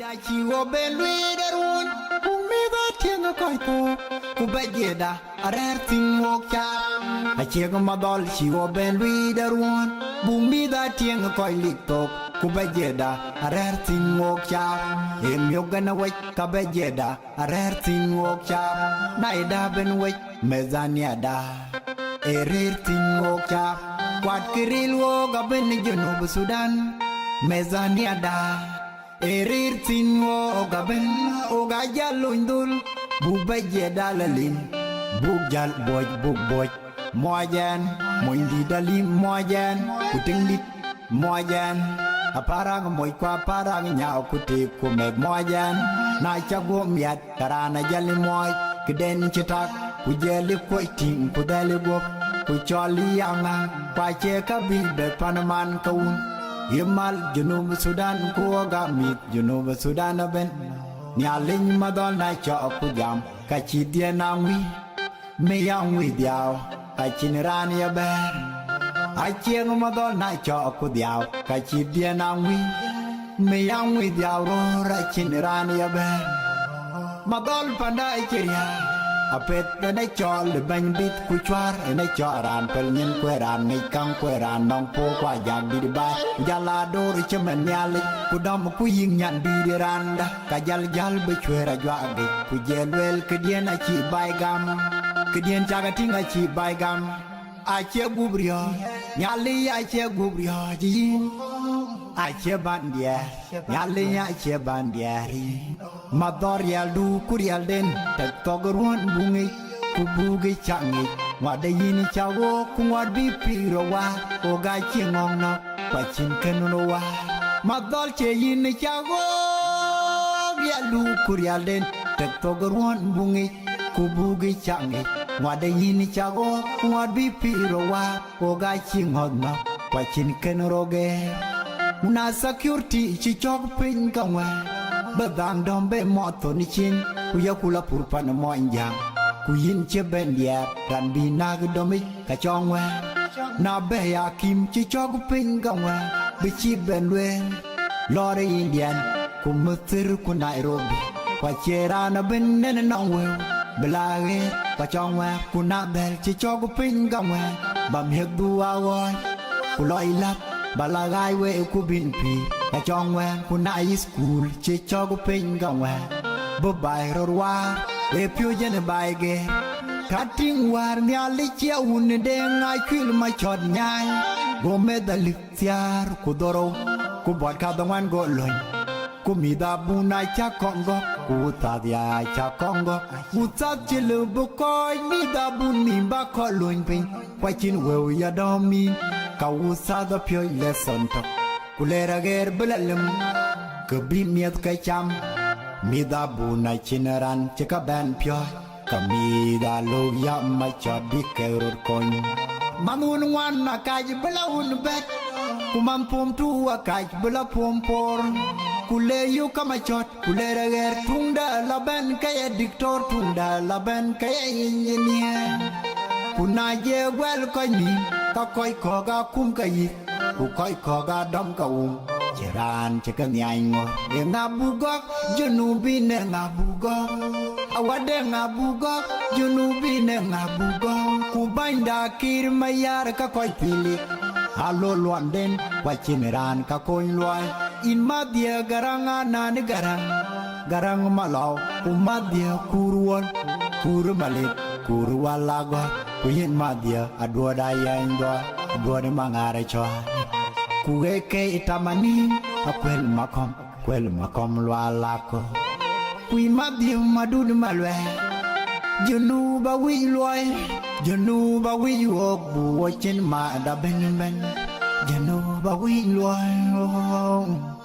da chiwo belwe darun umida tienga koito kubajeda arertin wokya achego madol chiwo belwe darun bumida tienga koiliktok kubajeda arertin wokya emyogana wek kabajeda arertin wokya naida ben wek mezaniada erertin wokya kwat kiril woga ben junub Sudan mezaniada erirtin woga ben oga jalundul bubajeda lalin bugjal boj moyen moindi dali moyen kutinglit moyen aparang moy kwa parang nyao kuti kumek moyen na chago miat karana jali moy kiden chitak kujeli koiting kudeli gop kucholi yanga pache kabibe panaman kaun Yemal junub Sudan kuoga mit junub Sudan ben Nyaling madol na cho kujam kachidia nangwi Meyangwi diao kachineran ya ber Achieng madol na cho kudiao kachidia nangwi Meyangwi diao rora chineran ya ber Madol panda ichiria Apet na cho le bany bit kuchwar na cho ran pel nyen kweran ngai kang kweran nong po kwa yang di ba jala dor chemen nyal ku dam ku yin nyan di randa ka jal be chwera jwa ge ku jelwel kedien a chi bai gam kedien jaga tinga chi bai gam a che gubrio nyali a che gubrio ji a che bandia nyali a che bandiari Mador yal du kurial den tek togruan bungi kubugi changi wada yini chawo kuwad bi piro wa oga chingong na pachin kenuno wa madol che yini chawo yal du kurial den tek togruan bungi kubugi changi wada yini chawo kuwad bi piro wa oga chingong na pachin kenuno ge una security chi chok pin kangwa Badang dombe moto ni chin Kuya kula purpan mo injang Kuyin che bendia Ran binag domi kachongwe Na beya kim chi chok pingangwe Bichi benwe Lore Indian Kumutir ku Nairobi Kwachera na benen nongwe Belage kachongwe Kuna bel chi chok pingangwe Bam hek duwa woy Kuloy lap Balagay we kubin pi Kachongwe kuna school che chogo pingangwe Bobai rorwa e pyo jen baige Kating war nyali chia un de ngai kwil ma chod nyai Go medalik tiar kudoro Kubot kadangwan go loin Kumida buna cha kongo Kutadia cha kongo Kutat chilu bukoy Mida buni ba ko loin ping Wachin wew ya domin Kawusa da pyo lesson tok Kulera ger belalem Kebimiat kacham Mida buna chinaran Chika ban pyo Kamida lo ya machod Bikerur kon Mamun wan na kaj bela un bet Kuman pom tu akaj bela pom por Kule yu kamachot Kulera ger tunda laban kaya diktor Tunda laban kaya engineer Kuna je gwel koy ni Kakoy koga kum kayik Ku koi koga dom ka Jiran chika nyanyo E nga bugok Junubi ne nga bugok Awade nga bugok Junubi ne nga bugok Ku bainda kir mayar ka koi pili Halo luanden Wachiniran ka koy luay In madya garanga nani garang Garang malaw Ku madya kuruan Kuru malit Kuru walago Ku yin madya Adwa dayan doa Adwa ni mangare choa Kuweke itamani Akwel makom lwa lako Kui mabdi madud malwe Junuba wi loy Junuba wi wok bu wachin ma da ben ben Junuba wi loy